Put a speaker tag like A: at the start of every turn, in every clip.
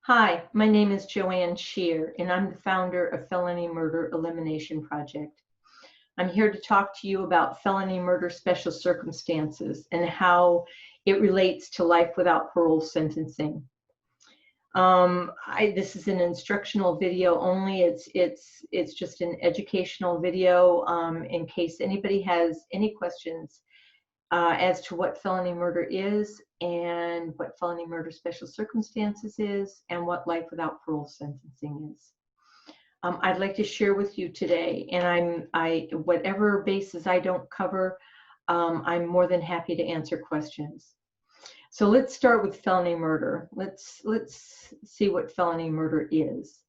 A: Hi, my name is Joanne Shear, and I'm the founder of Felony Murder Elimination Project. I'm here to talk to you about felony murder special circumstances and how it relates to life without parole sentencing. This is an instructional video only. It's just an educational video in case anybody has any questions as to what felony murder is and what felony murder special circumstances is and what life without parole sentencing is. I'd like to share with you today, and whatever bases I don't cover, I'm more than happy to answer questions. So let's start with felony murder. Let's see what felony murder is.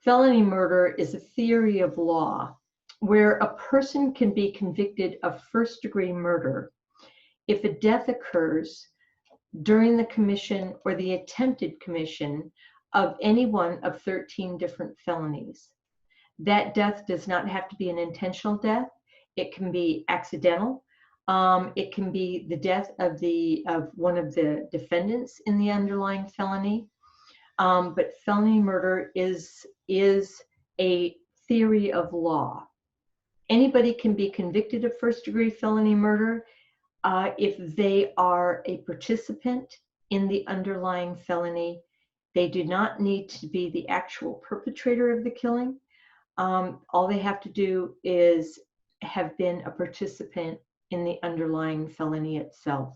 A: Felony murder is a theory of law where a person can be convicted of first-degree murder if a death occurs during the commission or the attempted commission of any one of 13 different felonies. That death does not have to be an intentional death. It can be accidental. It can be the death of one of the defendants in the underlying felony. But felony murder is a theory of law. Anybody can be convicted of first-degree felony murder if they are a participant in the underlying felony. They do not need to be the actual perpetrator of the killing. All they have to do is have been a participant in the underlying felony itself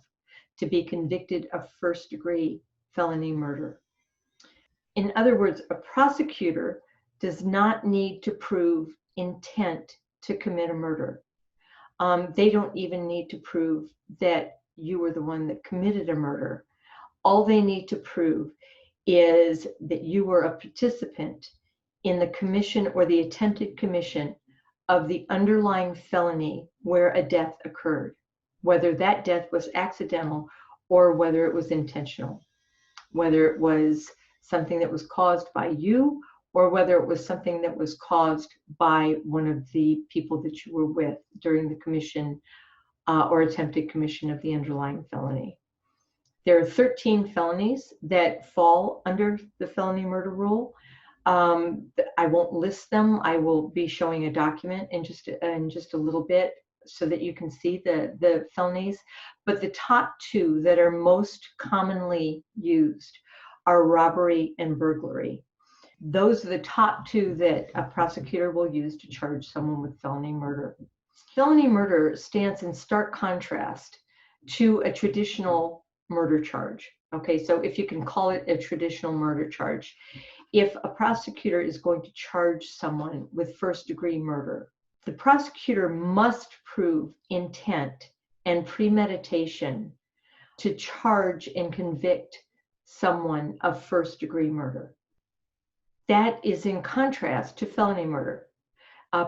A: to be convicted of first-degree felony murder. In other words, a prosecutor does not need to prove intent to commit a murder. They don't even need to prove that you were the one that committed a murder. All they need to prove is that you were a participant in the commission or the attempted commission of the underlying felony where a death occurred, whether that death was accidental or whether it was intentional, whether it was something that was caused by you or whether it was something that was caused by one of the people that you were with during the commission or attempted commission of the underlying felony. There are 13 felonies that fall under the felony murder rule. I won't list them. I will be showing a document in just a little bit so that you can see the felonies. But the top two that are most commonly used are robbery and burglary. Those are the top two that a prosecutor will use to charge someone with felony murder. Felony murder stands in stark contrast to a traditional murder charge. Okay, so if you can call it a traditional murder charge, if a prosecutor is going to charge someone with first-degree murder, the prosecutor must prove intent and premeditation to charge and convict someone of first-degree murder. That is in contrast to felony murder.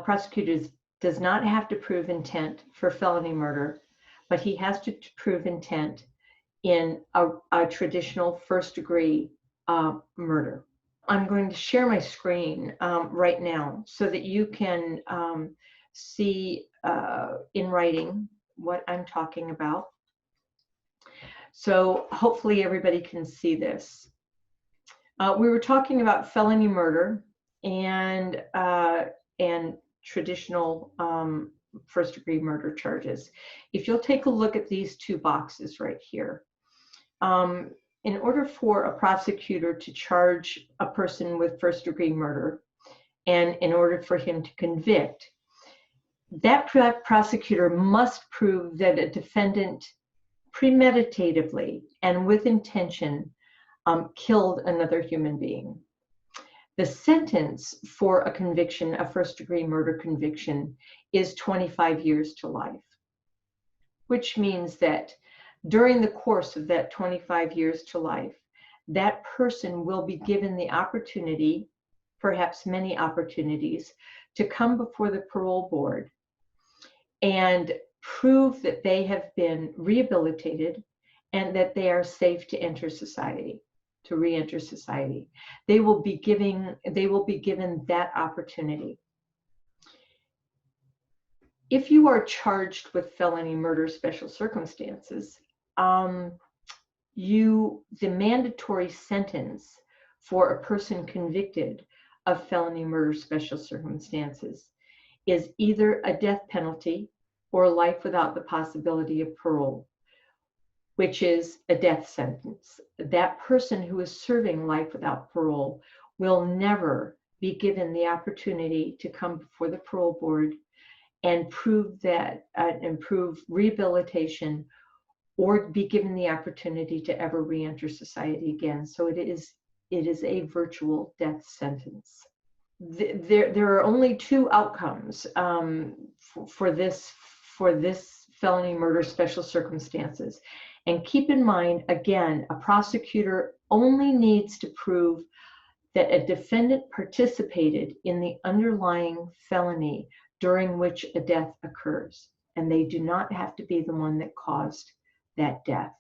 A: Prosecutors does not have to prove intent for felony murder, but he has to prove intent in a traditional first-degree murder. I'm going to share my screen right now so that you can see in writing what I'm talking about. So hopefully everybody can see this. We were talking about felony murder and traditional first-degree murder charges. If you'll take a look at these two boxes right here, in order for a prosecutor to charge a person with first-degree murder, and in order for him to convict, that prosecutor must prove that a defendant premeditatively and with intention killed another human being. The sentence for a conviction, a first-degree murder conviction, is 25 years to life, which means that during the course of that 25 years to life, that person will be given the opportunity, perhaps many opportunities, to come before the parole board and prove that they have been rehabilitated and that they are safe to enter society, to re-enter society. They will be given that opportunity. If you are charged with felony murder special circumstances, the mandatory sentence for a person convicted of felony murder special circumstances is either a death penalty or life without the possibility of parole, which is a death sentence. That person who is serving life without parole will never be given the opportunity to come before the parole board and prove that, prove rehabilitation, or be given the opportunity to ever re-enter society again. So it is a virtual death sentence. There are only two outcomes for this felony murder special circumstances. And keep in mind, again, a prosecutor only needs to prove that a defendant participated in the underlying felony during which a death occurs, and they do not have to be the one that caused that death.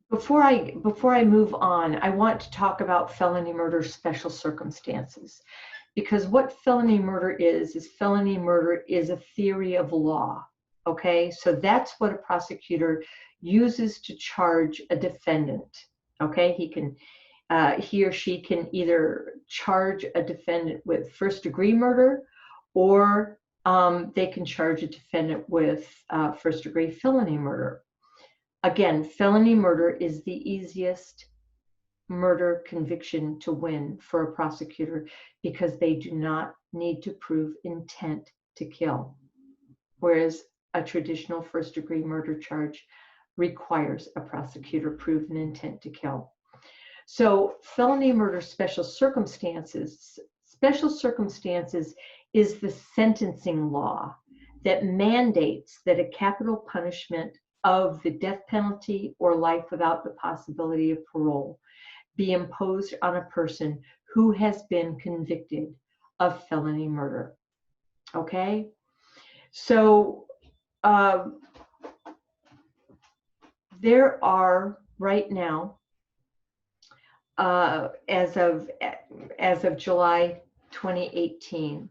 A: Before I move on, I want to talk about felony murder special circumstances, because what felony murder is felony murder is a theory of law. Okay, so that's what a prosecutor uses to charge a defendant. Okay, he or she can either charge a defendant with first-degree murder, or they can charge a defendant with first-degree felony murder. Again, felony murder is the easiest murder conviction to win for a prosecutor because they do not need to prove intent to kill, whereas a traditional first-degree murder charge requires a prosecutor prove an intent to kill. So felony murder special circumstances is the sentencing law that mandates that a capital punishment of the death penalty or life without the possibility of parole be imposed on a person who has been convicted of felony murder. Okay? So there are right now, as of July 2018,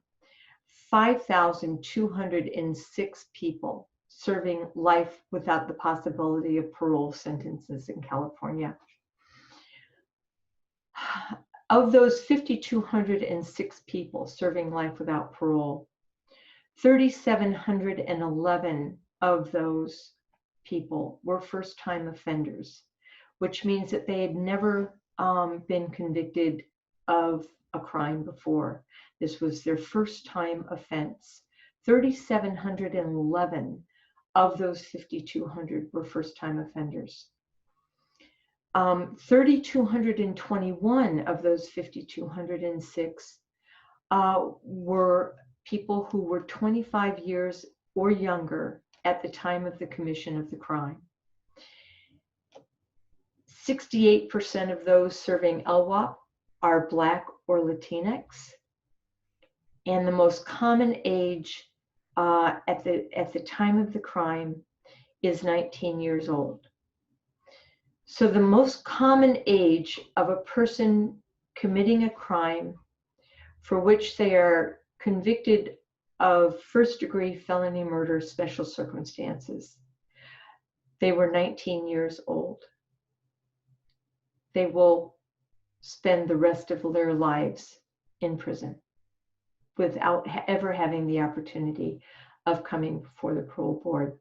A: 5,206 people serving life without the possibility of parole sentences in California. Of those 5,206 people serving life without parole, 3,711 of those people were first-time offenders, which means that they had never been convicted of a crime before. This was their first-time offense. 3,711 of those 5,200 were first-time offenders. 3,221 of those 5,206 were people who were 25 years or younger at the time of the commission of the crime. 68% of those serving LWOP are Black or Latinx, and the most common age at the time of the crime is 19 years old. So the most common age of a person committing a crime for which they are convicted of first-degree felony murder special circumstances, they were 19 years old. They will spend the rest of their lives in prison without ever having the opportunity of coming before the parole board.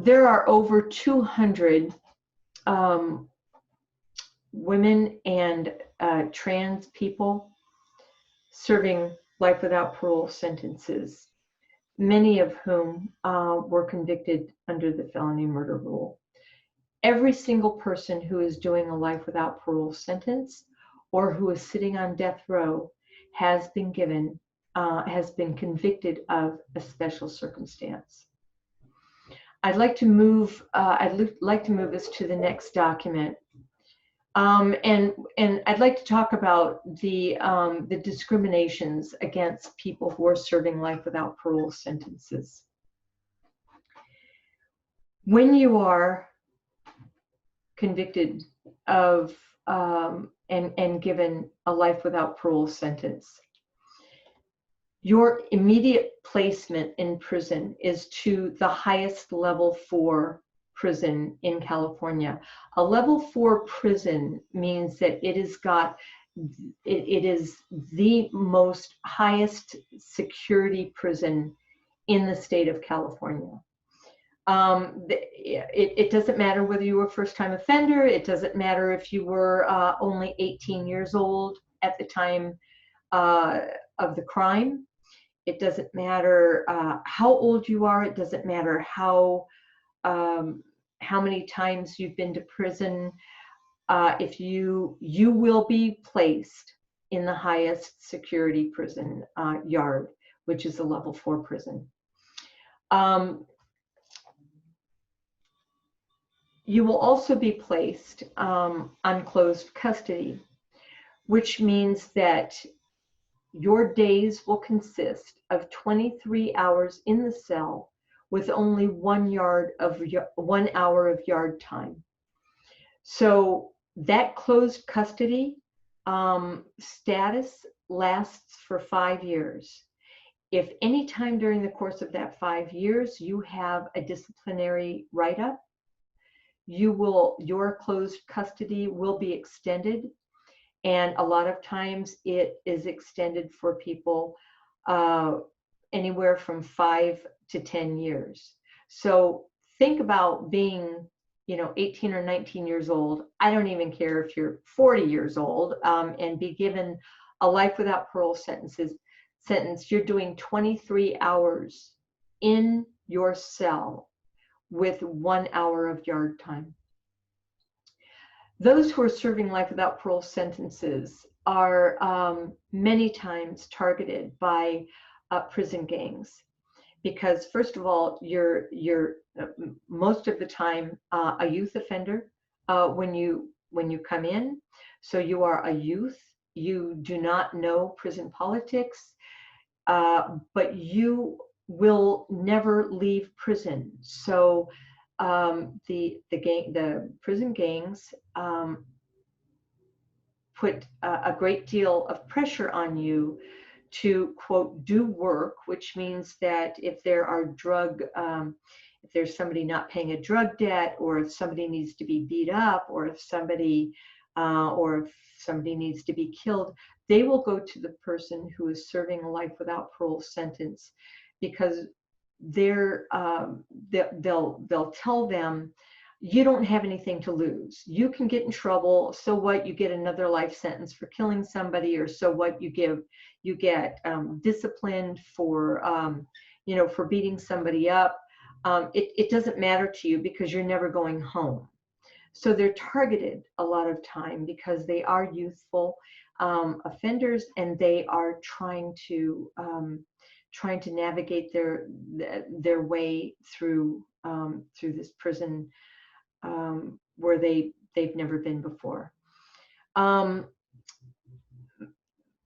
A: There are over 200 women and trans people serving life without parole sentences, many of whom were convicted under the felony murder rule. Every single person who is doing a life without parole sentence or who is sitting on death row has been convicted of a special circumstance. I'd like to move us to the next document, and I'd like to talk about the discriminations against people who are serving life without parole sentences. When you are convicted of and given a life without parole sentence, your immediate placement in prison is to the highest level 4 prison in California. A level 4 prison means that it has got, it is the most highest security prison in the state of California. It doesn't matter whether you were a first-time offender. It doesn't matter if you were only 18 years old at the time of the crime. It doesn't matter how old you are. It doesn't matter how many times you've been to prison. If you will be placed in the highest security prison yard, which is a level 4 prison. You will also be placed on closed custody, which means that your days will consist of 23 hours in the cell with only 1 hour of yard time. So that closed custody status lasts for 5 years. If any time during the course of that 5 years you have a disciplinary write-up, your closed custody will be extended, and a lot of times it is extended for people anywhere from 5 to 10 years. So think about being, 18 or 19 years old. I don't even care if you're 40 years old, and be given a life without parole sentence. You're doing 23 hours in your cell with 1 hour of yard time. Those who are serving life without parole sentences are many times targeted by prison gangs, because first of all, you're most of the time a youth offender when you come in. So you are a youth. You do not know prison politics, but you will never leave prison. So the prison gangs put a great deal of pressure on you to, quote, do work, which means that if there are if there's somebody not paying a drug debt, or if somebody needs to be beat up, or if somebody needs to be killed, they will go to the person who is serving a life without parole sentence, because they'll tell them, you don't have anything to lose. You can get in trouble. So what? You get another life sentence for killing somebody, or so what? You get disciplined for for beating somebody up. It doesn't matter to you because you're never going home. So they're targeted a lot of time because they are youthful offenders, and they are trying to navigate their way through this prison where they've never been before.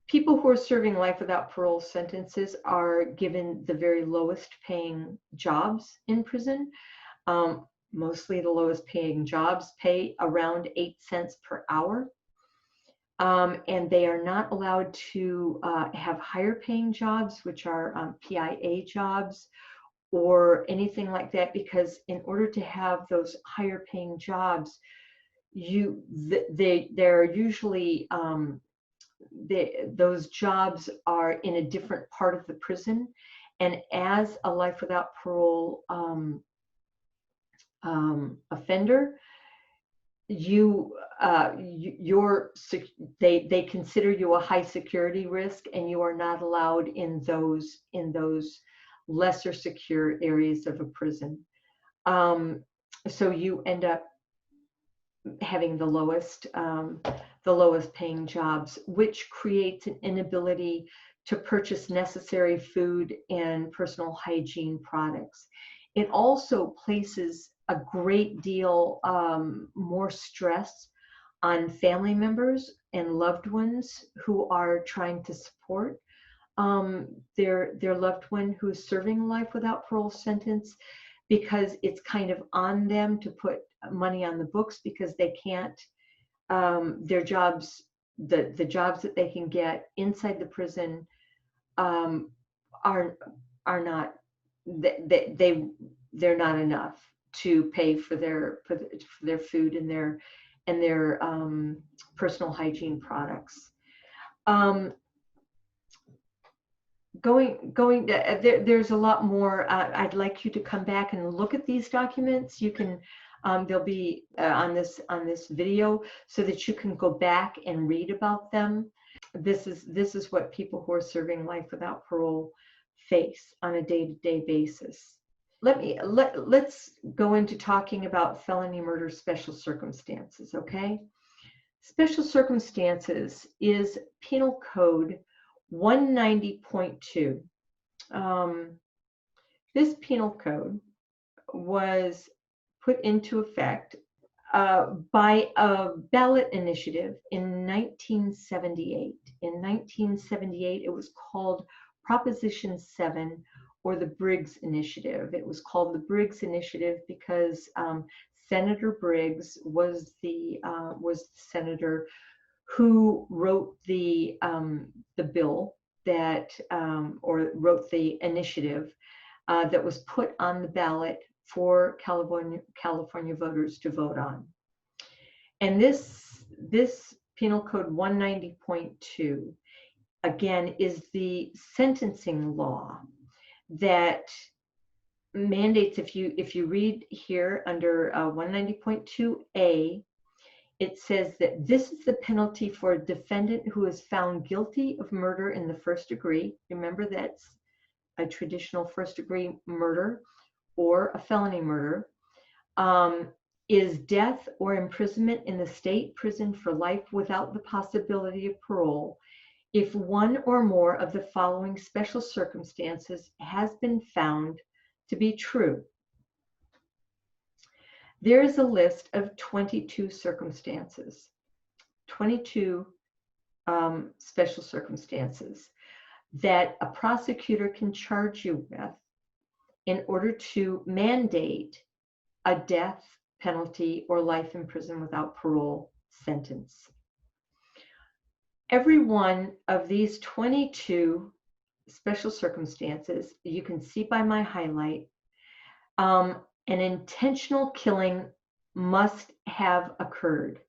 A: People who are serving life without parole sentences are given the very lowest paying jobs in prison. Mostly the lowest paying jobs pay around 8 cents per hour. And they are not allowed to have higher paying jobs, which are PIA jobs or anything like that, because in order to have those higher paying jobs, they're usually those jobs are in a different part of the prison. And as a life without parole offender, they consider you a high security risk, and you are not allowed in those lesser secure areas of a prison. So you end up having the lowest paying jobs, which creates an inability to purchase necessary food and personal hygiene products. It also places a great deal more stress on family members and loved ones who are trying to support their loved one who is serving life without parole sentence, because it's kind of on them to put money on the books, because they can't, their jobs, the jobs that they can get inside the prison are not, they're not enough to pay for their food and their personal hygiene products. There's a lot more. I'd like you to come back and look at these documents. You can, they'll be on this video so that you can go back and read about them. This is what people who are serving life without parole face on a day-to-day basis. Let's go into talking about felony murder special circumstances, okay? Special circumstances is Penal Code 190.2. This penal code was put into effect by a ballot initiative in 1978. In 1978, it was called Proposition 7, or the Briggs Initiative. It was called the Briggs Initiative because Senator Briggs was the senator who wrote the bill that, or wrote the initiative that was put on the ballot for California voters to vote on. And this Penal Code 190.2, again, is the sentencing law that mandates, if you read here under 190.2a, it says that this is the penalty for a defendant who is found guilty of murder in the first degree. Remember, that's a traditional first degree murder or a felony murder, is death or imprisonment in the state prison for life without the possibility of parole if one or more of the following special circumstances has been found to be true. There is a list of 22 circumstances, 22 special circumstances that a prosecutor can charge you with in order to mandate a death penalty or life in prison without parole sentence. Every one of these 22 special circumstances, you can see by my highlight, an intentional killing must have occurred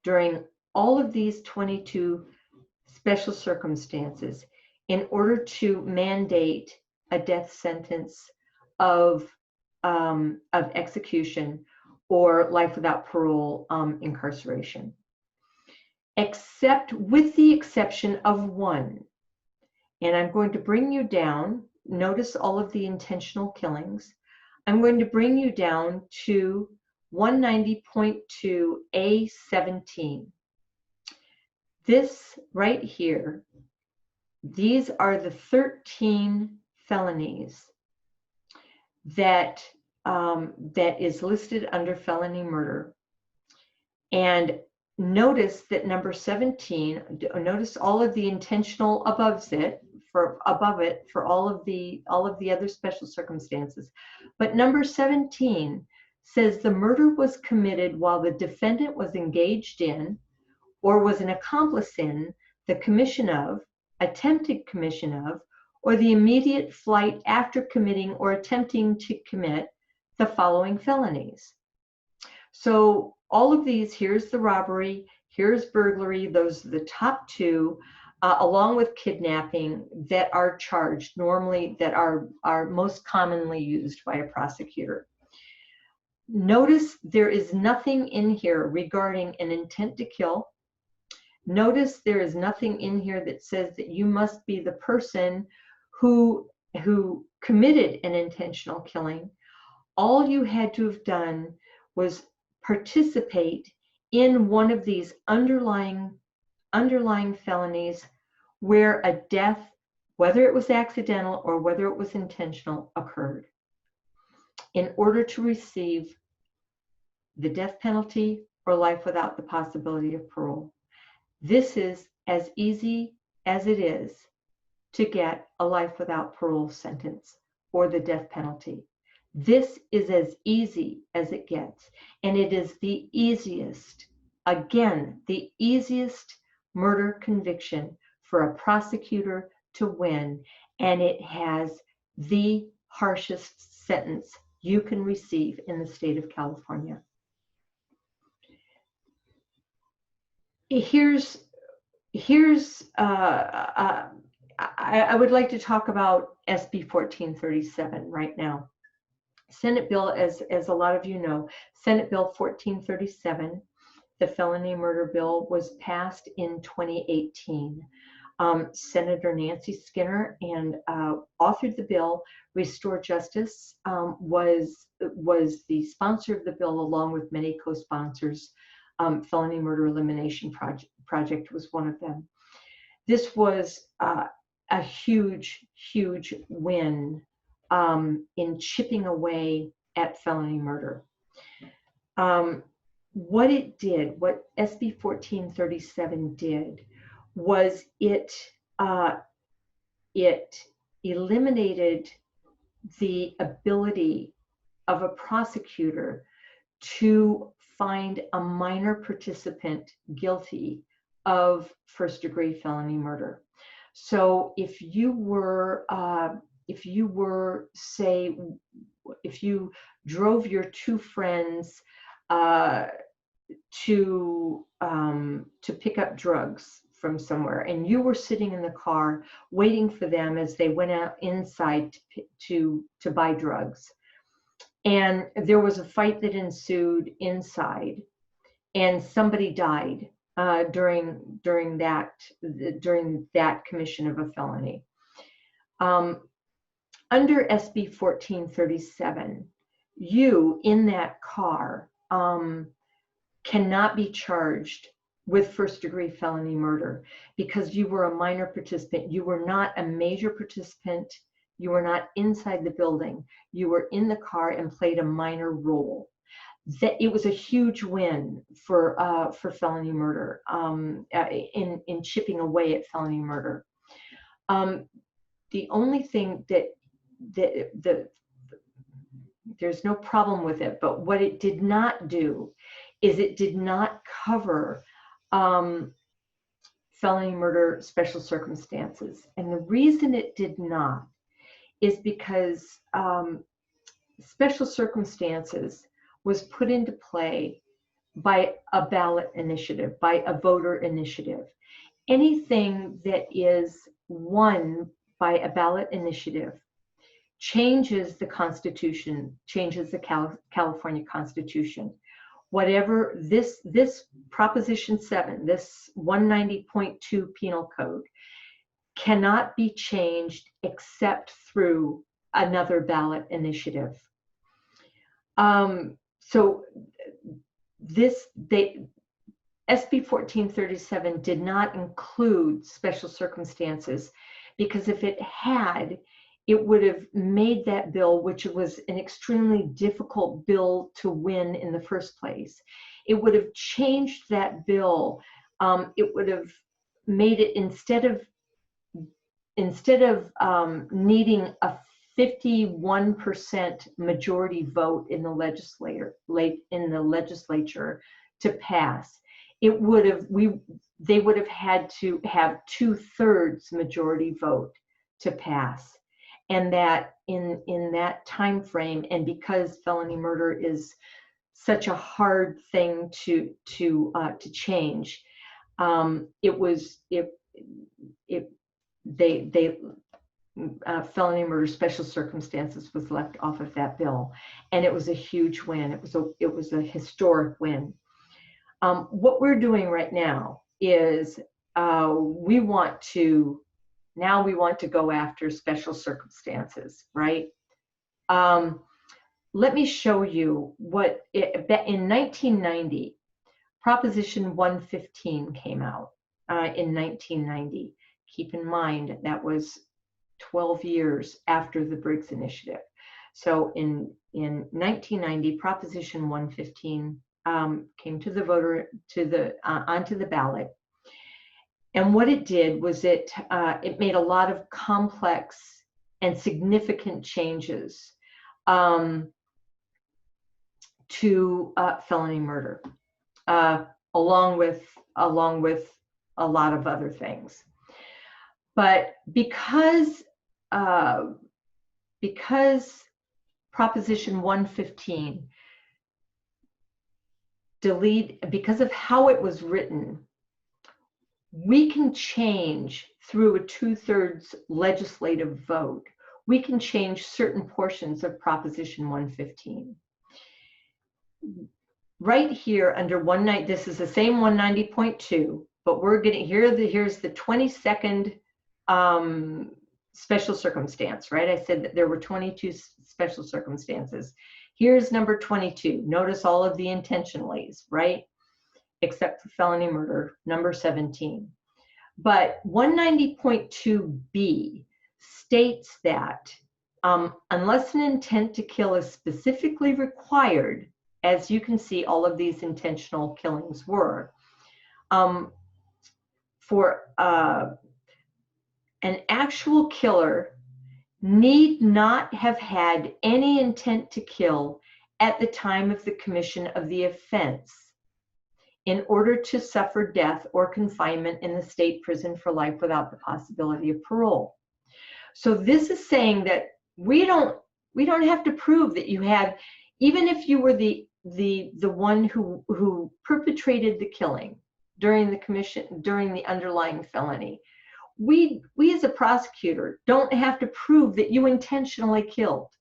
A: during all of these 22 special circumstances in order to mandate a death sentence of execution or life without parole incarceration. Except with the exception of one. And I'm going to bring you down, notice all of the intentional killings. I'm going to bring you down to 190.2A17. This right here, these are the 13 felonies that is listed under felony murder. And notice that number 17, notice all of the intentional above it for all of the other special circumstances. But number 17 says the murder was committed while the defendant was engaged in or was an accomplice in the commission of, attempted commission of, or the immediate flight after committing or attempting to commit the following felonies. So all of these, here's the robbery, here's burglary, those are the top two, along with kidnapping that are charged normally, that are most commonly used by a prosecutor. Notice there is nothing in here regarding an intent to kill. Notice there is nothing in here that says that you must be the person who committed an intentional killing. All you had to have done was participate in one of these underlying felonies where a death, whether it was accidental or whether it was intentional, occurred in order to receive the death penalty or life without the possibility of parole. This is as easy as it is to get a life without parole sentence or the death penalty. This is as easy as it gets, and it is the easiest, again, the easiest murder conviction for a prosecutor to win, and it has the harshest sentence you can receive in the state of California. I would like to talk about SB 1437 right now. Senate Bill, as a lot of you know, Senate Bill 1437, the felony murder bill, was passed in 2018. Senator Nancy Skinner and authored the bill. Restore Justice was the sponsor of the bill, along with many co-sponsors. Felony Murder Elimination Project was one of them. This was a huge, huge win in chipping away at felony murder. What it did, what SB 1437 did, was it eliminated the ability of a prosecutor to find a minor participant guilty of first-degree felony murder. So if you drove your two friends to pick up drugs from somewhere, and you were sitting in the car waiting for them as they went out inside to buy drugs, and there was a fight that ensued inside, and somebody died during that commission of a felony. Under SB 1437, you in that car cannot be charged with first-degree felony murder because you were a minor participant. You were not a major participant. You were not inside the building. You were in the car and played a minor role. That it was a huge win for felony murder in chipping away at felony murder. The only thing that there's no problem with it, but what it did not do is it did not cover felony murder special circumstances. And the reason it did not is because special circumstances was put into play by a ballot initiative, by a voter initiative. Anything that is won by a ballot initiative changes the Constitution, changes the California Constitution. Whatever this Proposition 7, this 190.2 Penal Code, cannot be changed except through another ballot initiative. So SB 1437 did not include special circumstances, because if it had, it would have made that bill, which was an extremely difficult bill to win in the first place, it would have changed that bill. It would have made it, instead of needing a 51% majority vote in the legislature to pass, it would have they would have had to have 2/3 majority vote to pass. And that in that time frame, and because felony murder is such a hard thing to change, felony murder special circumstances was left off of that bill, and it was a huge win. It was a historic win. What we're doing right now is we want to go after special circumstances, right? Let me show you what in 1990, Proposition 115 came out in 1990. Keep in mind that was 12 years after the Briggs Initiative. So in 1990, Proposition 115 came to the voter onto the ballot. And what it did was it made a lot of complex and significant changes to felony murder, along with a lot of other things. But because Proposition 115, delete, because of how it was written, we can change through a 2/3 legislative vote. We can change certain portions of Proposition 115. Right here under 190, this is the same 190.2, but we're getting here's the 22nd special circumstance, right? I said that there were 22 special circumstances. Here's number 22. Notice all of the intentionallys, right? Except for felony murder, number 17. But 190.2b states that unless an intent to kill is specifically required, as you can see, all of these intentional killings were, for an actual killer need not have had any intent to kill at the time of the commission of the offense in order to suffer death or confinement in the state prison for life without the possibility of parole. So this is saying that we don't have to prove that you had, even if you were the one who perpetrated the killing during the underlying felony. We as a prosecutor don't have to prove that you intentionally killed.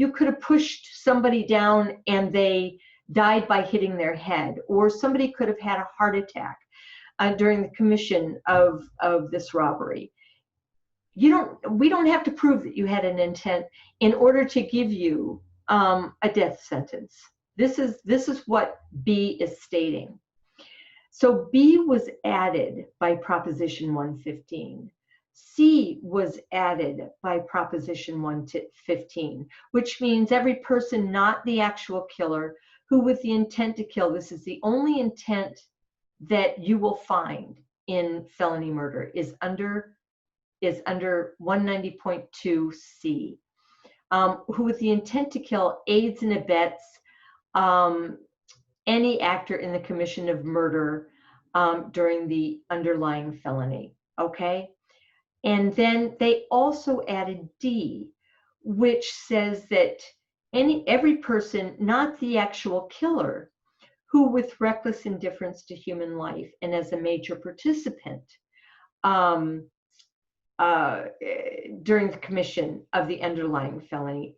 A: You could have pushed somebody down and they died by hitting their head, or somebody could have had a heart attack during the commission of this robbery. We don't have to prove that you had an intent in order to give you a death sentence. This is what B is stating. So B was added by Proposition 115. C was added by Proposition 115, which means every person, not the actual killer, who with the intent to kill, this is the only intent that you will find in felony murder, is under 190.2c, who with the intent to kill aids and abets any actor in the commission of murder during the underlying felony, okay? And then they also added D, which says that every person, not the actual killer, who with reckless indifference to human life and as a major participant during the commission of the underlying felony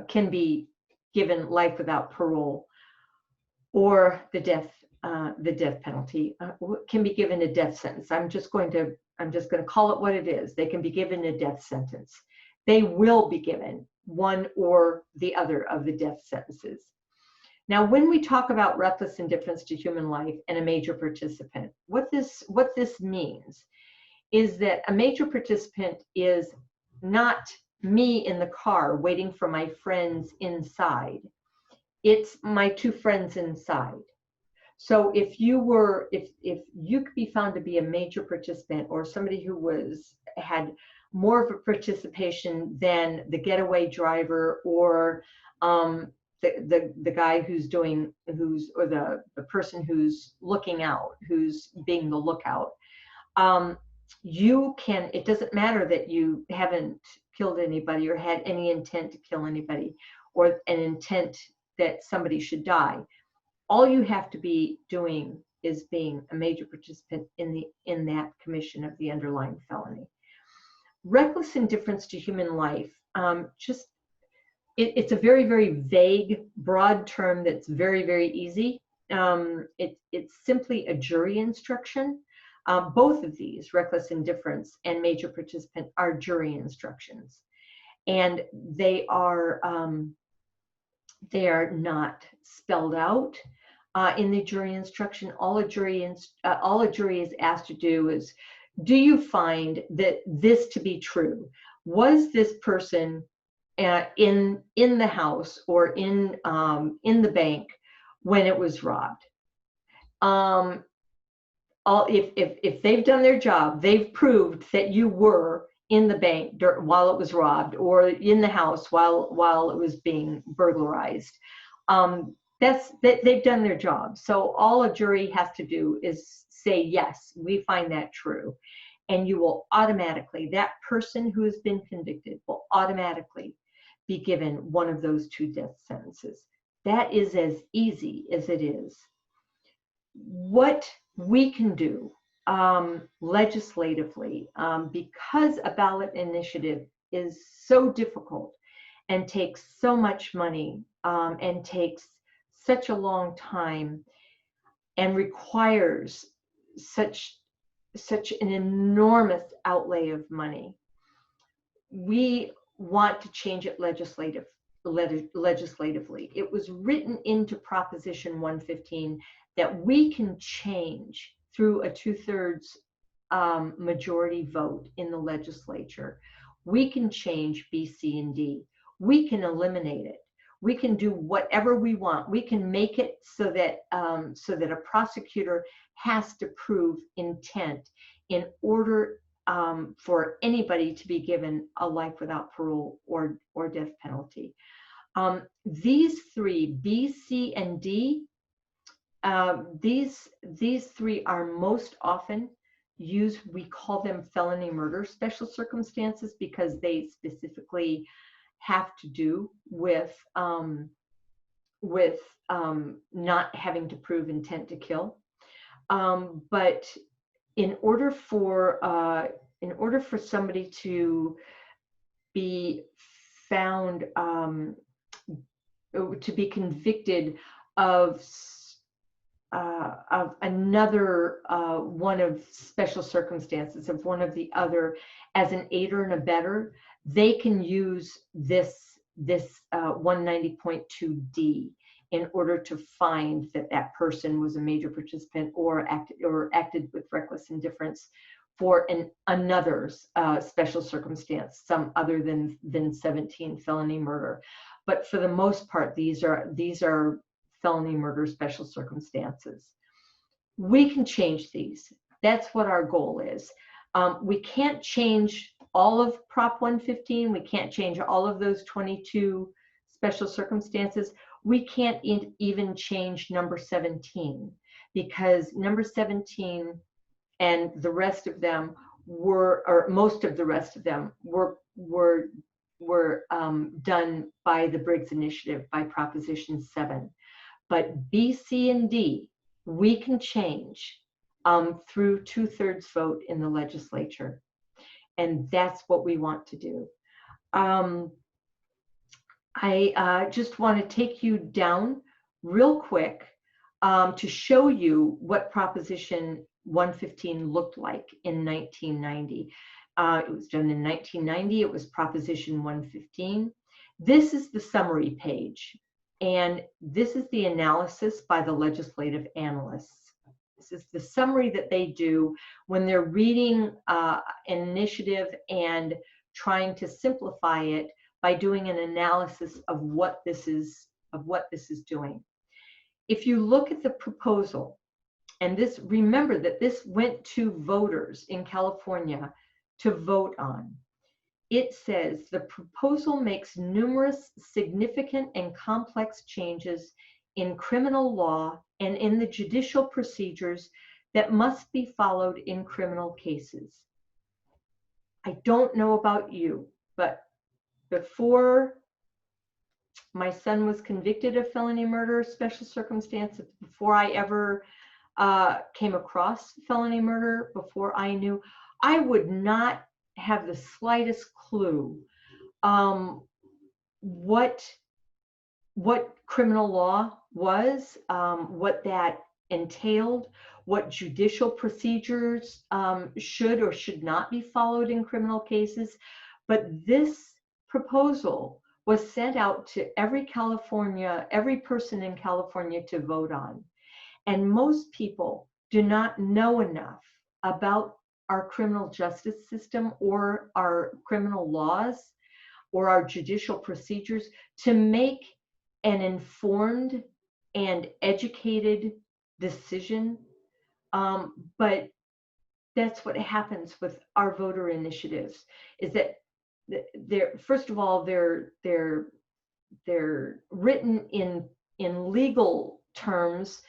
A: can be given life without parole, or the death penalty, can be given a death sentence. I'm just going to call it what it is. They can be given a death sentence. They will be given one or the other of the death sentences. Now, when we talk about reckless indifference to human life and a major participant, what this means is that a major participant is not me in the car waiting for my friends inside. It's my two friends inside. So if you could be found to be a major participant, or somebody who had more of a participation than the getaway driver, or the guy or the person who's looking out, who's being the lookout, it doesn't matter that you haven't killed anybody or had any intent to kill anybody or an intent that somebody should die. All you have to be doing is being a major participant in that commission of the underlying felony. Reckless indifference to human life, it's a very, very vague, broad term that's very, very easy. It's simply a jury instruction. Both of these, reckless indifference and major participant, are jury instructions, and they are not spelled out in the jury instruction. All a jury is asked to do is, do you find that this to be true? Was this person in the house or in the bank when it was robbed? If they've done their job, they've proved that you were in the bank while it was robbed, or in the house while it was being burglarized. They've done their job. So all a jury has to do is say, yes, we find that true. And you will automatically, that person who has been convicted will automatically be given one of those 2 death sentences. That is as easy as it is. What we can do legislatively, because a ballot initiative is so difficult and takes so much money and takes such a long time and requires such an enormous outlay of money, we want to change it legislatively. It was written into Proposition 115 that we can change through a 2/3 majority vote in the legislature. We can change B, C, and D. We can eliminate it. We can do whatever we want. We can make it so that a prosecutor has to prove intent in order for anybody to be given a life without parole or death penalty. These 3, B, C, and D, these 3 are most often used. We call them felony murder special circumstances because they specifically have to do with not having to prove intent to kill. But in order for somebody to be found to be convicted of another one of special circumstances, of one of the other, as an aider and abettor, they can use this 190.2D in order to find that person was a major participant or acted with reckless indifference for another special circumstance, some other than 17 felony murder. But for the most part, these are felony murder special circumstances. We can change these. That's what our goal is. We can't change all of Prop 115. We can't change all of those 22 special circumstances. We can't even change number 17, because number 17 and the rest of them or most of the rest of them were done by the Briggs Initiative, by Proposition 7. But B, C, and D, we can change through 2/3 vote in the legislature. And that's what we want to do. I just want to take you down real quick to show you what Proposition 115 looked like in 1990. It was done in 1990. It was Proposition 115. This is the summary page, and this is the analysis by the legislative analysts. This is the summary that they do when they're reading an initiative and trying to simplify it by doing an analysis of what this is doing. If you look at the proposal, and this, remember that this went to voters in California to vote on. It says the proposal makes numerous significant and complex changes in criminal law and in the judicial procedures that must be followed in criminal cases. I don't know about you, but before my son was convicted of felony murder special circumstances, before I ever came across felony murder, before I knew, I would not have the slightest clue what criminal law was, what that entailed, what judicial procedures should or should not be followed in criminal cases. But this proposal was sent out to every person in California to vote on. And most people do not know enough about our criminal justice system or our criminal laws or our judicial procedures to make an informed and educated decision. But that's what happens with our voter initiatives, is that first of all, they're written in legal terms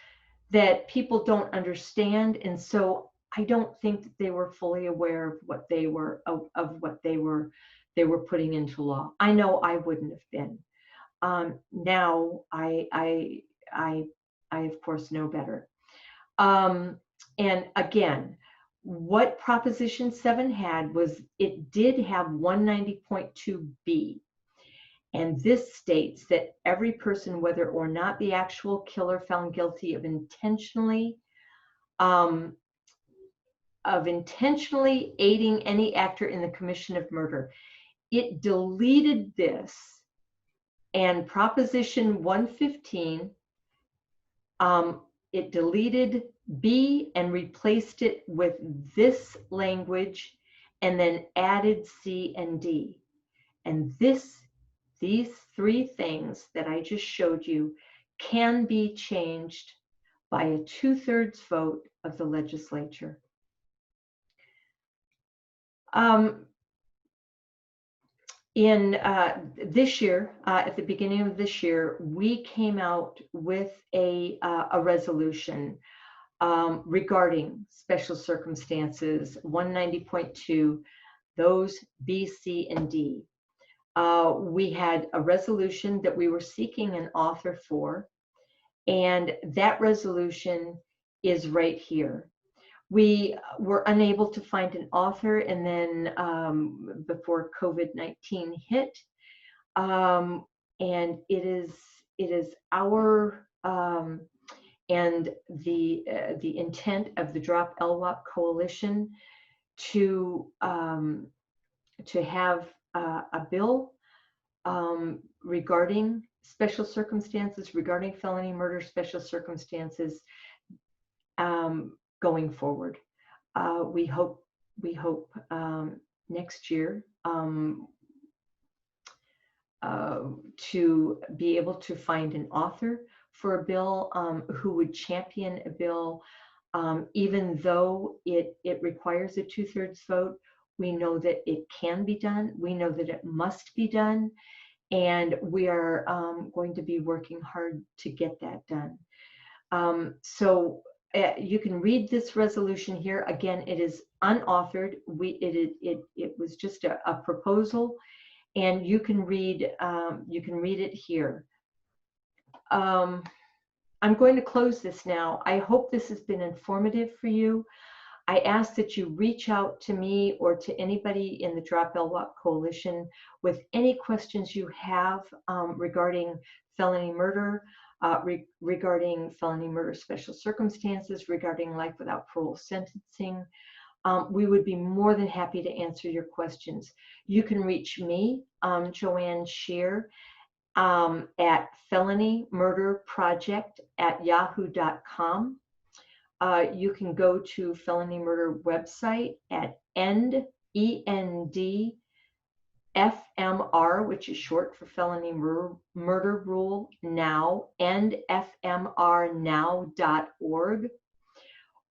A: that people don't understand, and so I don't think that they were fully aware of what they were they were putting into law. I know I wouldn't have been. Now I of course know better. And again, what Proposition 7 had was it did have 190.2b. And this states that every person, whether or not the actual killer found guilty of intentionally aiding any actor in the commission of murder. It deleted this, and Proposition 115, it deleted B and replaced it with this language, and then added C and D. And these three things that I just showed you can be changed by a 2/3 vote of the legislature. In this year, at the beginning of this year, we came out with a resolution regarding special circumstances, 190.2, those B, C, and D. We had a resolution that we were seeking an author for, and that resolution is right here. We were unable to find an author, and then before COVID-19 hit, and it is our and the intent of the Drop LWOP Coalition to have a bill regarding special circumstances, regarding felony murder special circumstances, going forward. We hope next year to be able to find an author for a bill who would champion a bill, even though it requires a 2/3 vote. We know that it can be done. We know that it must be done. And we are going to be working hard to get that done. So you can read this resolution here. Again, it is unauthored. It was just a proposal, and you can read it here. I'm going to close this now. I hope this has been informative for you. I ask that you reach out to me or to anybody in the Drop LWOP Coalition with any questions you have regarding felony murder, regarding felony murder special circumstances, regarding life without parole sentencing. We would be more than happy to answer your questions. You can reach me, Joanne Scheer, at felonymurderproject@yahoo.com. You can go to Felony Murder website at ENDFMR, which is short for Felony Murder Rule Now, endfmrnow.org.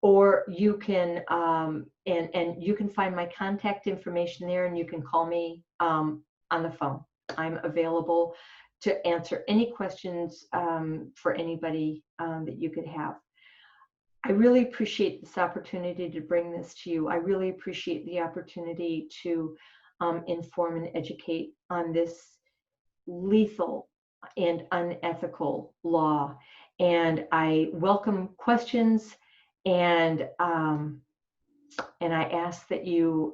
A: Or you can, and you can find my contact information there, and you can call me on the phone. I'm available to answer any questions for anybody that you could have. I really appreciate this opportunity to bring this to you. I really appreciate the opportunity to inform and educate on this lethal and unethical law. And I welcome questions, and I ask that you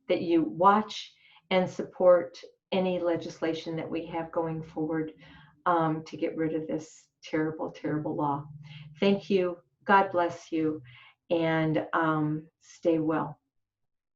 A: watch and support any legislation that we have going forward to get rid of this terrible, terrible law. Thank you. God bless you, and stay well.